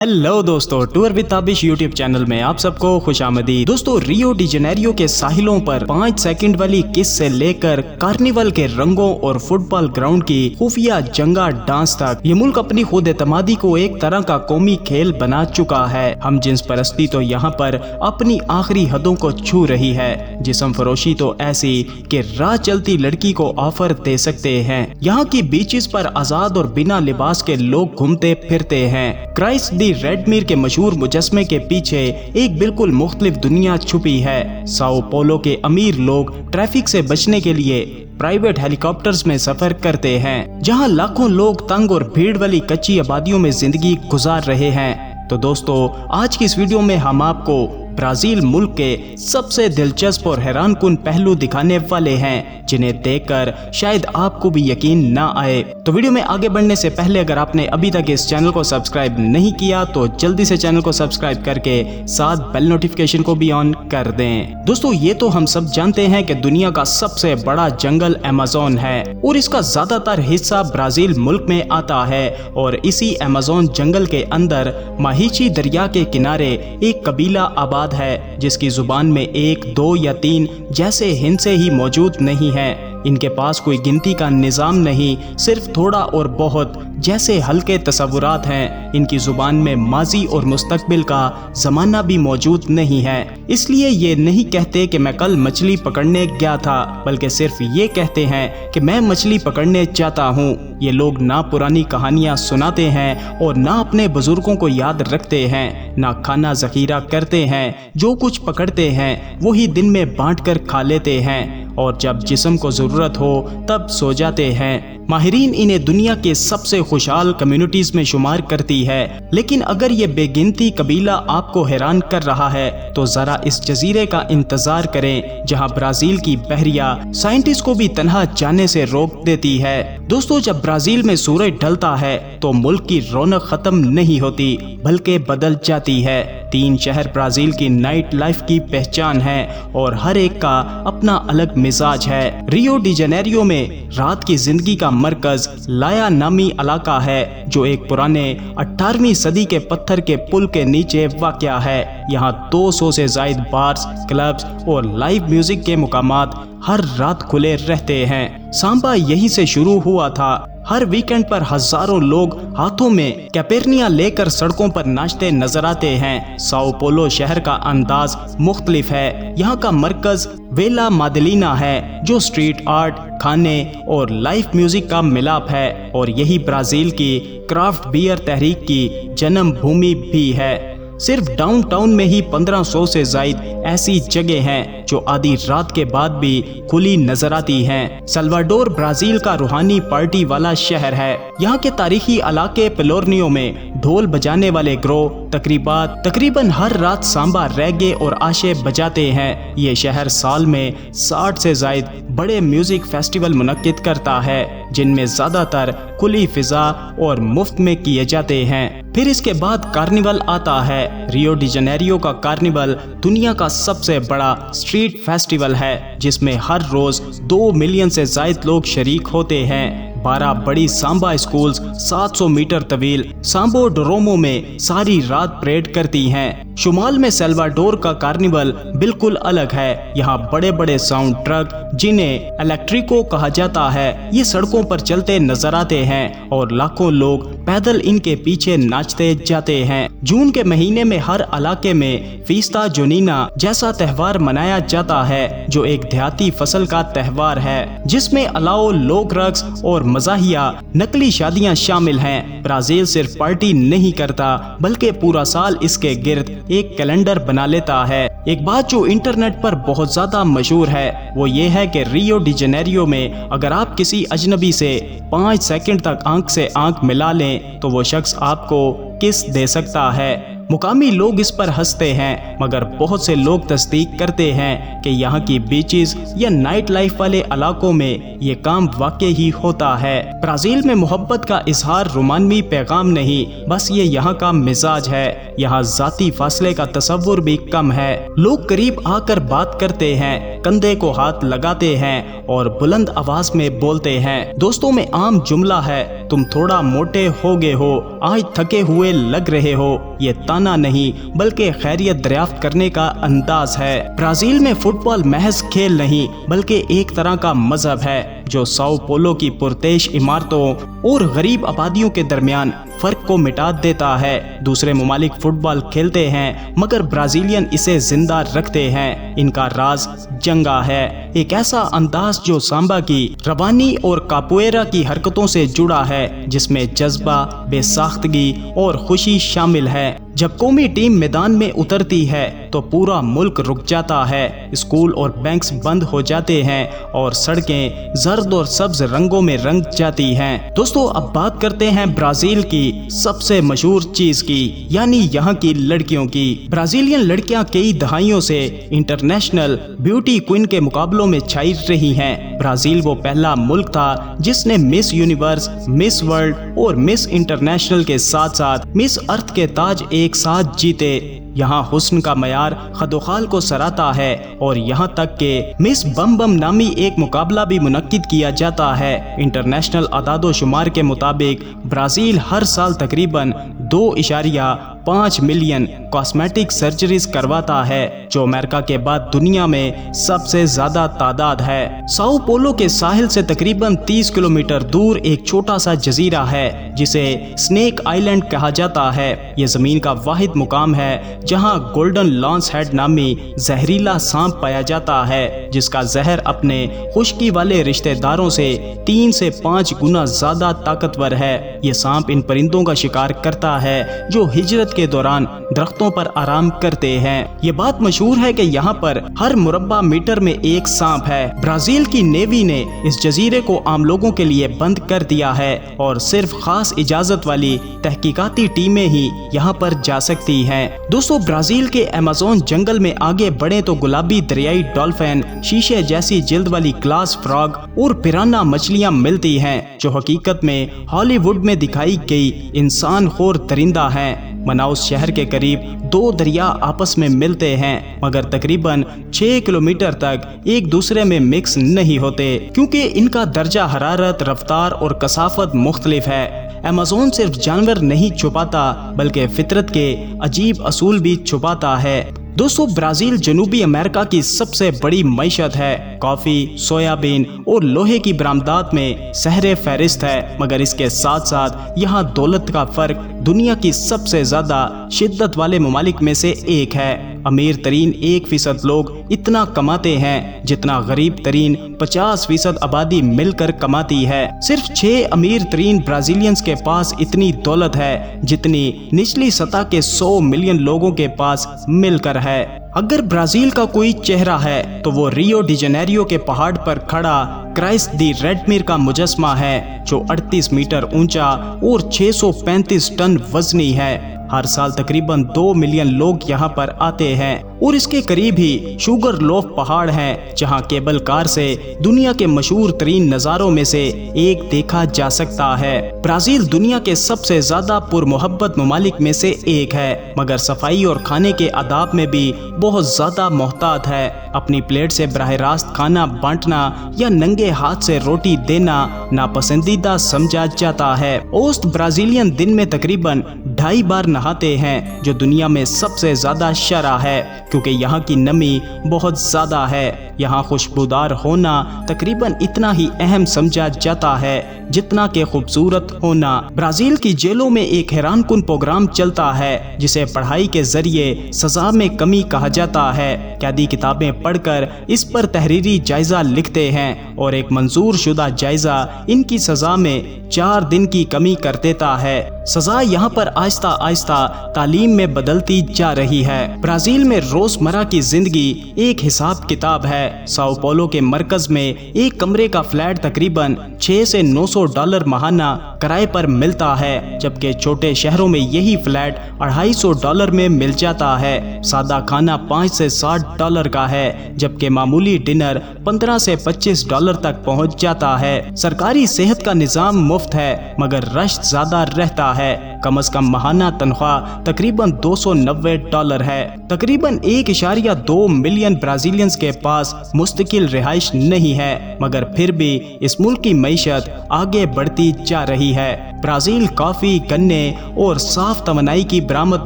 Hello दोस्तों, tour with Tabish YouTube channel में आप सबको खुश आमदीद। दोस्तों, रियो डी जेनेरियो के साहिलों पर 5 सेकंड वाली किस से लेकर कार्निवल के रंगों और फुटबॉल ग्राउंड की खुफिया जंगा डांस तक ये मुल्क अपनी खुद एतमादी को एक तरह का कौमी खेल बना चुका है। हम जिन्स परस्ती तो यहाँ पर अपनी आखिरी हदों को छू रही है, जिस्म फरोशी तो ऐसी कि राह चलती लड़की को ऑफर दे सकते हैं। यहाँ की बीचेस पर आजाद और बिना लिबास के लोग घूमते फिरते हैं। क्राइस्ट दी रेडमीर के मशहूर मुजस्मे के पीछे एक बिल्कुल मुख्तलिफ दुनिया छुपी है। साओ पोलो के अमीर लोग ट्रैफिक से बचने के लिए प्राइवेट हेलीकॉप्टर्स में सफर करते हैं, जहां लाखों लोग तंग और भीड़ वाली कच्ची आबादियों में जिंदगी गुजार रहे हैं। तो दोस्तों, आज की इस वीडियो में हम आपको ब्राजील मुल्क के सबसे दिलचस्प और हैरान कुन पहलू दिखाने वाले हैं, जिन्हें देखकर शायद आपको भी यकीन ना आए। तो वीडियो में आगे बढ़ने से पहले अगर आपने अभी तक इस चैनल को सब्सक्राइब नहीं किया तो जल्दी से चैनल को सब्सक्राइब करके साथ बेल नोटिफिकेशन को भी ऑन कर दें। दोस्तों, ये तो हम सब जानते हैं कि दुनिया का सबसे बड़ा जंगल अमेज़न है और इसका ज्यादातर हिस्सा ब्राजील मुल्क में आता है। और इसी अमेज़न जंगल के अंदर माहिची दरिया के किनारे एक कबीला आबाद है, जिसकी जुबान में 1, 2 या 3 जैसे हिंसे ही मौजूद नहीं है। इनके पास कोई गिनती का निज़ाम नहीं, सिर्फ थोड़ा और बहुत जैसे हल्के तस्वुरात हैं। इनकी जुबान में माजी और मुस्तकबिल का ज़माना भी मौजूद नहीं है। इसलिए ये नहीं कहते कि मैं कल मछली पकड़ने गया था, बल्कि सिर्फ ये कहते हैं कि मैं मछली पकड़ने चाहता हूँ। ये लोग ना पुरानी कहानियाँ सुनाते हैं और ना अपने बुजुर्गों को याद रखते हैं, ना खाना ज़खीरा करते हैं। जो कुछ पकड़ते हैं वही दिन में बांट कर खा लेते हैं और जब जिस्म को ज़रूरत हो तब सो जाते हैं। माहिरीन इन्हें दुनिया के सबसे खुशहाल कम्युनिटीज में शुमार करती है। लेकिन अगर ये बेगिनती कबीला आपको हैरान कर रहा है तो जरा इस जजीरे का इंतजार करें, जहां ब्राजील की बहरिया साइंटिस्ट को भी तन्हा जाने से रोक देती है। दोस्तों, जब ब्राजील में सूरज ढलता है तो मुल्क की रौनक खत्म नहीं होती बल्कि बदल जाती है। 3 शहर ब्राजील की नाइट लाइफ की पहचान है और हर एक का अपना अलग मिजाज है। रियो डी जेनेरियो में रात की जिंदगी का मरकज लाया नामी इलाका है, जो एक पुराने 18वीं सदी के पत्थर के पुल के नीचे वाक़या है। यहाँ 200 से ज़ायद बार्स, क्लब्स और लाइव म्यूजिक के मुकामात हर रात खुले रहते हैं। सांबा यहीं से शुरू हुआ था। हर वीकेंड पर हजारों लोग हाथों में कैपेरनिया लेकर सड़कों पर नाचते नजर आते हैं। साओ पोलो शहर का अंदाज मुख्तलिफ है। यहाँ का मरकज वेला मादेलिना है, जो स्ट्रीट आर्ट, खाने और लाइव म्यूजिक का मिलाप है। और यही ब्राजील की क्राफ्ट बियर तहरीक की जन्म भूमि भी है। सिर्फ डाउनटाउन में ही 1500 से ज़ायद ऐसी जगह हैं जो आधी रात के बाद भी खुली नजर आती हैं। सल्वाडोर ब्राजील का रूहानी पार्टी वाला शहर है। यहाँ के तारीखी इलाके पेलोर्नियो में ढोल बजाने वाले ग्रोह तकरीबन हर रात सांबा, रेगे और आशे बजाते हैं। ये शहर साल में 60 से ज़ायद बड़े म्यूजिक फेस्टिवल मुनक्किद करता है, जिनमें ज़्यादातर खुली फिजा और मुफ्त में किए जाते हैं। फिर इसके बाद कार्निवल आता है। रियो डी जेनेरियो का कार्निवल दुनिया का सबसे बड़ा स्ट्रीट फेस्टिवल है, जिसमें हर रोज 2 मिलियन से ज़ायद लोग शरीक होते हैं। 12 बड़ी सांबा स्कूल्स 700 मीटर तवील सांबो ड्रोमो में सारी रात परेड करती हैं। शुमाल में सल्वाडोर का कार्निवल बिल्कुल अलग है। यहाँ बड़े बड़े साउंड ट्रक, जिन्हें इलेक्ट्रिको कहा जाता है, ये सड़कों पर चलते नजर आते हैं और लाखों लोग पैदल इनके पीछे नाचते जाते हैं। जून के महीने में हर इलाके में फीस्ता जुनीना जैसा त्यौहार मनाया जाता है, जो एक देहाती फसल का त्यौहार है, जिसमें अलाव, लोक रक्स और मज़ाहिया नकली शादियां शामिल हैं। ब्राजील सिर्फ पार्टी नहीं करता बल्कि पूरा साल इसके गिर्द एक कैलेंडर बना लेता है। एक बात जो इंटरनेट पर बहुत ज्यादा मशहूर है वो ये है कि रियो डी जेनेरियो में अगर आप किसी अजनबी से 5 सेकंड तक आंख से आंख मिला लें तो वो शख्स आपको किस दे सकता है। मुकामी लोग इस पर हंसते हैं, मगर बहुत से लोग तस्दीक करते हैं कि यहाँ की बीचेस या नाइट लाइफ वाले इलाकों में ये काम वाकई ही होता है। ब्राजील में मोहब्बत का इजहार रोमानवी पैगाम नहीं, बस ये यहाँ का मिजाज है। यहाँ जाती फासले का तस्वुर भी कम है। लोग करीब आकर बात करते हैं, کندھے کو ہاتھ لگاتے ہیں اور بلند آواز میں بولتے ہیں۔ دوستوں میں عام جملہ ہے، تم تھوڑا موٹے ہو گئے ہو، آج تھکے ہوئے لگ رہے ہو۔ یہ تانا نہیں بلکہ خیریت دریافت کرنے کا انداز ہے۔ برازیل میں فٹ بال محض کھیل نہیں بلکہ ایک طرح کا مذہب ہے جو ساؤ پولو کی پرتش عمارتوں اور غریب آبادیوں کے درمیان فرق کو مٹا دیتا ہے۔ دوسرے ممالک فٹ بال کھیلتے ہیں مگر برازیلین اسے زندہ رکھتے ہیں۔ ان کا راز جنگا ہے، ایک ایسا انداز جو سامبا کی روانی اور کاپویرا کی حرکتوں سے جڑا ہے، جس میں جذبہ، بے ساختگی اور خوشی شامل ہے۔ جب قومی ٹیم میدان میں اترتی ہے تو پورا ملک رک جاتا ہے، اسکول اور بینکس بند ہو جاتے ہیں اور سڑکیں زرد اور سبز رنگوں میں رنگ جاتی ہیں۔ دوستو اب بات کرتے ہیں برازیل کی سب سے مشہور چیز کی، یعنی یہاں کی لڑکیوں کی۔ برازیلین لڑکیاں کئی دہائیوں سے انٹرنیشنل بیوٹی کوئن کے مقابلوں میں چھائی رہی ہیں۔ برازیل وہ پہلا ملک تھا جس نے مس یونیورس، مس ورلڈ اور مس انٹرنیشنل کے ساتھ ساتھ مس ارتھ کے تاج ایک ساتھ جیتے۔ یہاں حسن کا معیار خد و خال کو سراتا ہے اور یہاں تک کہ مس بم بم نامی ایک مقابلہ بھی منعقد کیا جاتا ہے۔ انٹرنیشنل اعداد و شمار کے مطابق برازیل ہر سال تقریباً 2.5 ملین کاسمیٹک سرجریز کرواتا ہے، جو امریکہ کے بعد دنیا میں سب سے زیادہ تعداد ہے۔ ساؤ پولو کے ساحل سے تقریباً 30 کلومیٹر دور ایک چھوٹا سا جزیرہ ہے جسے سنیک آئی لینڈ کہا جاتا ہے۔ یہ زمین کا واحد مقام ہے جہاں گولڈن لانس ہیڈ نامی زہریلا سانپ پایا جاتا ہے، جس کا زہر اپنے خشکی والے رشتہ داروں سے 3 سے 5 گنا زیادہ طاقتور ہے۔ یہ سانپ ان پرندوں کا شکار کرتا ہے جو ہجرت کے دوران درختوں پر آرام کرتے ہیں۔ یہ بات مشہور ہے کہ یہاں پر ہر مربع میٹر میں ایک سانپ ہے۔ برازیل کی نیوی نے اس جزیرے کو عام لوگوں کے لیے بند کر دیا ہے اور صرف خاص اجازت والی تحقیقاتی ٹیمیں ہی یہاں پر جا سکتی ہیں۔ دوستو برازیل کے ایمیزون جنگل میں آگے بڑھیں تو گلابی دریائی ڈولفن، شیشے جیسی جلد والی گلاس فراگ اور پیرانا مچھلیاں ملتی ہیں جو حقیقت میں ہالی ووڈ میں دکھائی گئی انسان خور درندہ ہیں۔ مناؤس شہر کے قریب 2 دریا آپس میں ملتے ہیں مگر تقریباً 6 کلومیٹر تک ایک دوسرے میں مکس نہیں ہوتے کیونکہ ان کا درجہ حرارت، رفتار اور کثافت مختلف ہے۔ ایمیزون صرف جانور نہیں چھپاتا بلکہ فطرت کے عجیب اصول بھی چھپاتا ہے۔ دوستو برازیل جنوبی امریکہ کی سب سے بڑی معیشت ہے۔ کافی، سویابین اور لوہے کی برآمدات میں سہر فہرست ہے، مگر اس کے ساتھ ساتھ یہاں دولت کا فرق دنیا کی سب سے زیادہ شدت والے ممالک میں سے ایک ہے۔ امیر ترین 1% لوگ اتنا کماتے ہیں جتنا غریب ترین 50% آبادی مل کر کماتی ہے۔ صرف 6 امیر ترین برازیلینز کے پاس اتنی دولت ہے جتنی نچلی سطح کے 100 ملین لوگوں کے پاس مل کر ہے۔ اگر برازیل کا کوئی چہرہ ہے تو وہ ریو ڈی جنیریو کے پہاڑ پر کھڑا کرائسٹ دی ریڈمیر کا مجسمہ ہے جو 38 میٹر اونچا اور 635 ٹن وزنی ہے۔ ہر سال تقریباً 2 ملین لوگ یہاں پر آتے ہیں اور اس کے قریب ہی شوگر لوف پہاڑ ہیں جہاں کیبل کار سے دنیا کے مشہور ترین نظاروں میں سے ایک دیکھا جا سکتا ہے۔ برازیل دنیا کے سب سے زیادہ پر محبت ممالک میں سے ایک ہے مگر صفائی اور کھانے کے آداب میں بھی بہت زیادہ محتاط ہے۔ اپنی پلیٹ سے براہ راست کھانا بانٹنا یا ننگے ہاتھ سے روٹی دینا ناپسندیدہ سمجھا جاتا ہے۔ اوسط برازیلین دن میں تقریباً 2.5 بار نہاتے ہیں جو دنیا میں سب سے زیادہ شرح ہے کیونکہ یہاں کی نمی بہت زیادہ ہے۔ یہاں خوشبودار ہونا تقریباً اتنا ہی اہم سمجھا جاتا ہے جتنا کہ خوبصورت ہونا۔ برازیل کی جیلوں میں ایک حیران کن پروگرام چلتا ہے جسے پڑھائی کے ذریعے سزا میں کمی کہا جاتا ہے۔ قیدی کتابیں پڑھ کر اس پر تحریری جائزہ لکھتے ہیں اور ایک منظور شدہ جائزہ ان کی سزا میں 4 دن کی کمی کر دیتا ہے۔ سزا یہاں پر آہستہ آہستہ تعلیم میں بدلتی جا رہی ہے۔ برازیل میں روزمرہ کی زندگی ایک حساب کتاب ہے۔ ساؤ پولو کے مرکز میں ایک کمرے کا فلیٹ تقریباً 6 سے 900 $300 माहाना किराए पर मिलता है, जबकि छोटे शहरों में यही फ्लैट $250 में मिल जाता है। सादा खाना $5 से $60 का है, जबकि मामूली डिनर $15 से $25 तक पहुंच जाता है। सरकारी सेहत का निज़ाम मुफ्त है, मगर रश ज़्यादा रहता है। कम से कम माहाना तनख्वाह तकरीबन $290 है। तकरीबन 1.2 मिलियन ब्राज़ीलियंस के पास मुस्तकिल रिहाइश नहीं है, मगर फिर भी इस मुल्क की मईशत आगे बढ़ती जा रही है। ब्राज़ील कॉफ़ी, गन्ने और साफ तवानाई की बरामद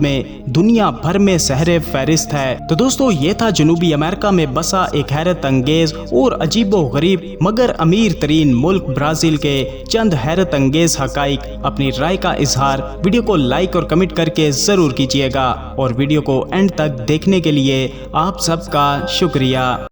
में दुनिया भर में सहरे फहरिस्त है। तो दोस्तों, ये था जनूबी अमेरिका में बसा एक हैरत अंगेज और अजीबो गरीब मगर अमीर तरीन मुल्क ब्राज़ील के चंद हैरत अंगेज हकाइक। अपनी राय का इजहार वीडियो को लाइक और कमेंट करके ज़रूर कीजिएगा, और वीडियो को एंड तक देखने के लिए आप सबका शुक्रिया।